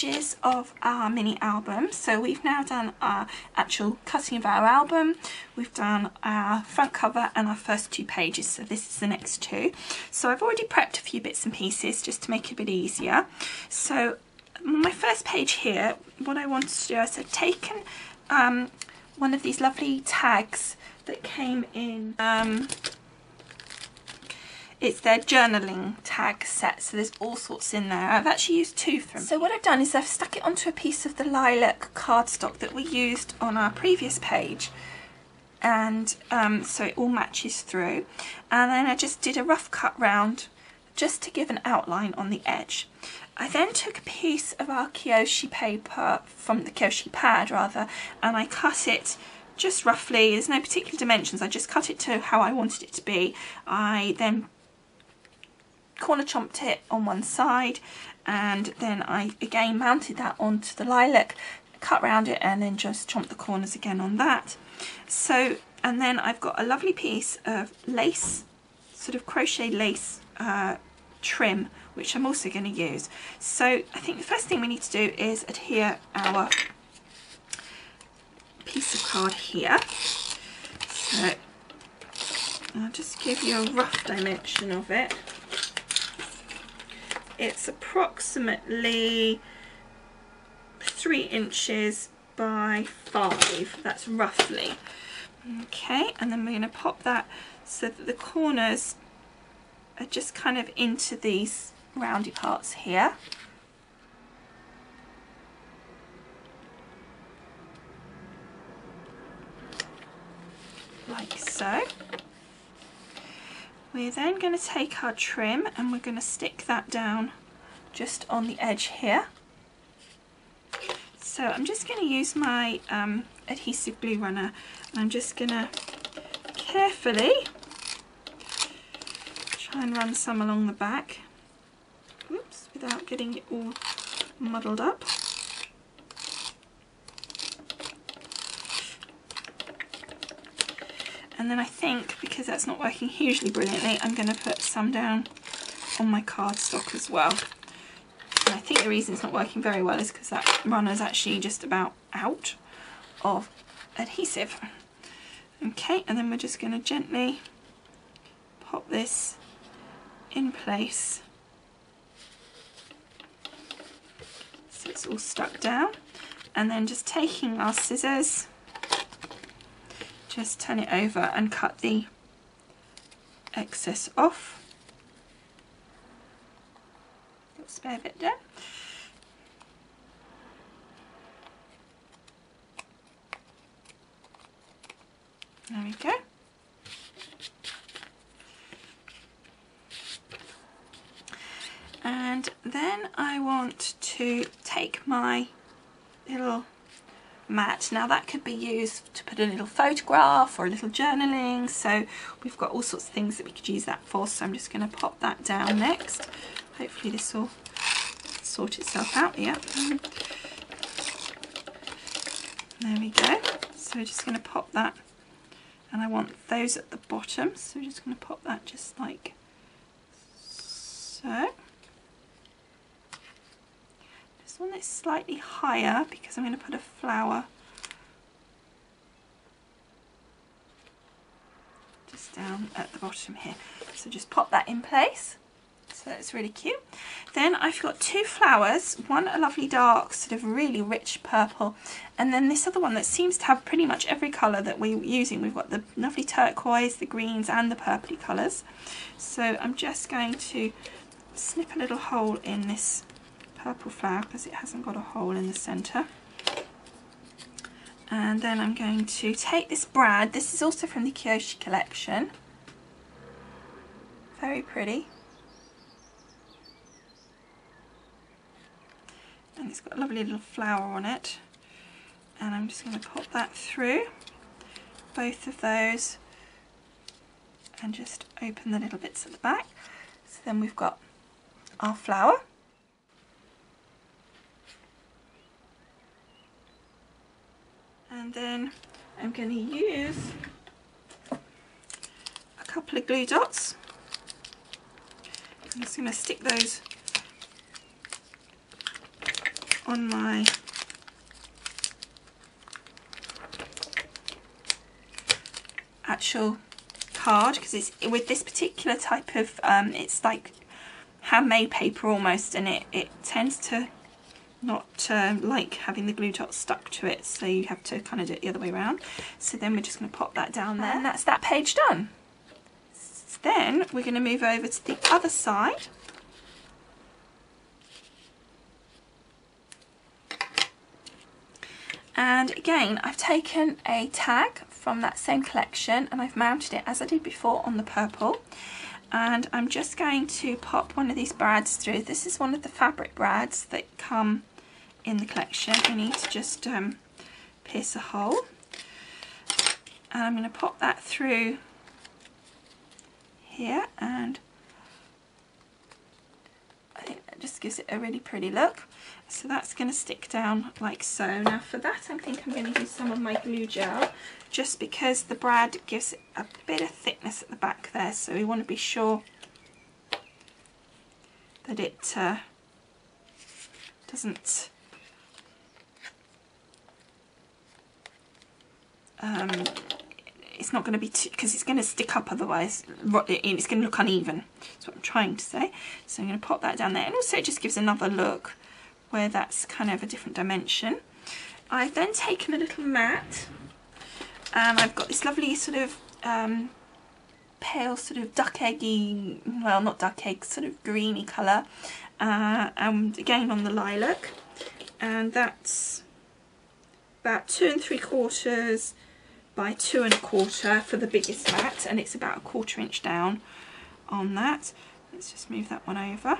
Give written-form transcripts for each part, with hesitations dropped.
pages of our mini album. So we've now done our actual cutting of our album, we've done our front cover and our first 2 pages, so this is the next 2. So I've already prepped a few bits and pieces just to make it a bit easier. So on my first page here, what I wanted to do is I've taken one of these lovely tags that came in, it's their journaling tag set, so there's all sorts in there. I've actually used 2 from them. So what I've done is I've stuck it onto a piece of the lilac cardstock that we used on our previous page, and so it all matches through. And then I just did a rough cut round just to give an outline on the edge. I then took a piece of our Kyoshi paper, from the Kyoshi pad rather, and I cut it just roughly. There's no particular dimensions, I just cut it to how I wanted it to be. I then corner chomped it on one side, and then I again mounted that onto the lilac, cut round it, and then just chomped the corners again on that. So, and then I've got a lovely piece of lace, sort of crochet lace trim, which I'm also going to use. So I think the first thing we need to do is adhere our piece of card here. So I'll just give you a rough dimension of it. It's approximately 3 inches by 5, that's roughly. Okay, and then we're going to pop that so that the corners are just kind of into these roundy parts here. Like so. We're then going to take our trim and we're going to stick that down just on the edge here. So I'm just going to use my adhesive glue runner, and I'm just going to carefully try and run some along the back, whoops, without getting it all muddled up. And then I think, because that's not working hugely brilliantly, I'm going to put some down on my cardstock as well. And I think the reason it's not working very well is because that runner's actually just about out of adhesive. Okay, and then we're just going to gently pop this in place so it's all stuck down, and then just taking our scissors, just turn it over and cut the excess off. Little spare bit there. There we go. And then I want to take my little mat. Now that could be used to put a little photograph or a little journaling, so we've got all sorts of things that we could use that for. So I'm just going to pop that down next. Hopefully this will sort itself out. Yeah, there we go. So we're just going to pop that, and I want those at the bottom, so we're just going to pop that just like so. One that's slightly higher because I'm going to put a flower just down at the bottom here. So just pop that in place. So that's really cute. Then I've got 2 flowers, one a lovely dark sort of really rich purple, and then this other one that seems to have pretty much every colour that we're using. We've got the lovely turquoise, the greens and the purpley colours. So I'm just going to snip a little hole in this purple flower because it hasn't got a hole in the centre, and then I'm going to take this brad. This is also from the Kyoshi collection, very pretty, and it's got a lovely little flower on it, and I'm just going to pop that through both of those and just open the little bits at the back. So then we've got our flower. And then I'm going to use a couple of glue dots. I'm just going to stick those on my actual card, because it's with this particular type of it's like handmade paper almost, and it tends to not like having the glue dots stuck to it, so you have to kind of do it the other way around. So then we're just going to pop that down there, and that's that page done. Then we're going to move over to the other side. And again, I've taken a tag from that same collection and I've mounted it as I did before on the purple. And I'm just going to pop one of these brads through. This is one of the fabric brads that come in the collection. We need to just pierce a hole. And I'm going to pop that through here, and I think that just gives it a really pretty look. So that's going to stick down like so. Now for that I think I'm going to use some of my glue gel, just because the brad gives it a bit of thickness at the back there, so we want to be sure that it doesn't it's not going to be too, because it's going to stick up otherwise, it's going to look uneven. That's what I'm trying to say. So I'm going to pop that down there, and also it just gives another look where that's kind of a different dimension. I've then taken a little mat, and I've got this lovely sort of pale sort of duck eggy, well not duck egg, sort of greeny colour, and again on the lilac, and that's about 2 3/4 by 2 1/4 for the biggest mat, and it's about 1/4 inch down on that. Let's just move that one over,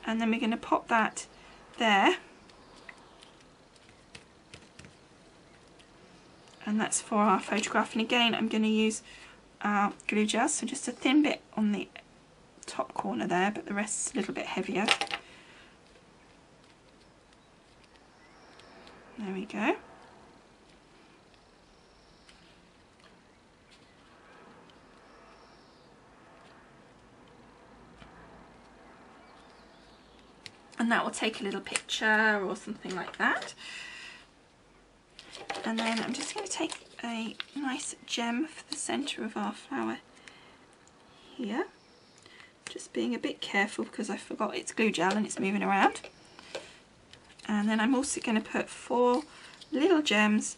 and then we're going to pop that there, and that's for our photograph. And again I'm going to use glue gel, so just a thin bit on the top corner there, but the rest's a little bit heavier. There we go. And that will take a little picture or something like that. And then I'm just going to take a nice gem for the centre of our flower here. Just being a bit careful because I forgot it's glue gel and it's moving around. And then I'm also going to put 4 little gems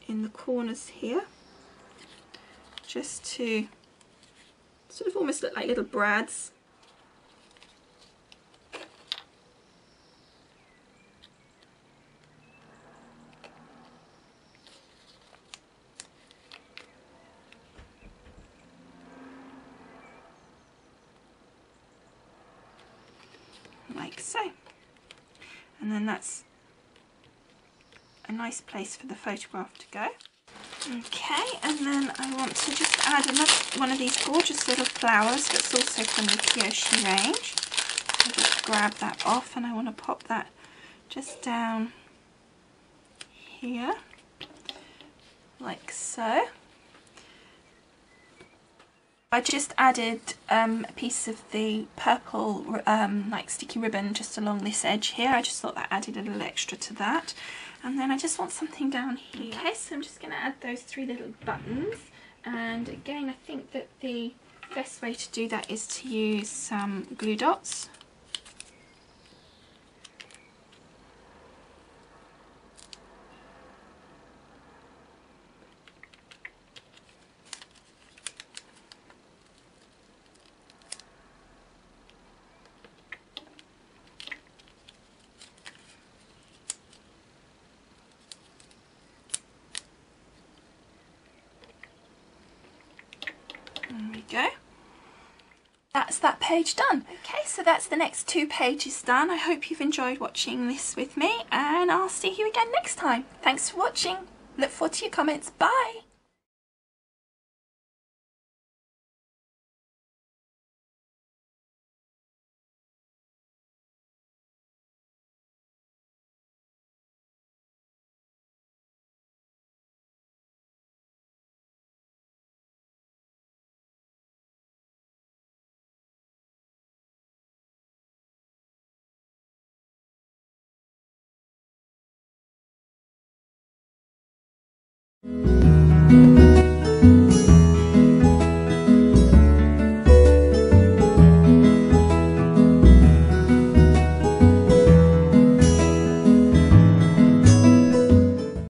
in the corners here, just to sort of almost look like little brads. Like so. And then that's a nice place for the photograph to go. Okay, and then I want to just add another one of these gorgeous little flowers that's also from the Kyoshi range. I'll just grab that off, and I want to pop that just down here, like so. I just added a piece of the purple like sticky ribbon just along this edge here. I just thought that added a little extra to that. And then I just want something down here. Okay, so I'm just going to add those 3 little buttons. And again, I think that the best way to do that is to use some glue dots. There we go. That's that page done. Okay, so that's the next 2 pages done. I hope you've enjoyed watching this with me, and I'll see you again next time. Thanks for watching. Look forward to your comments. Bye. you.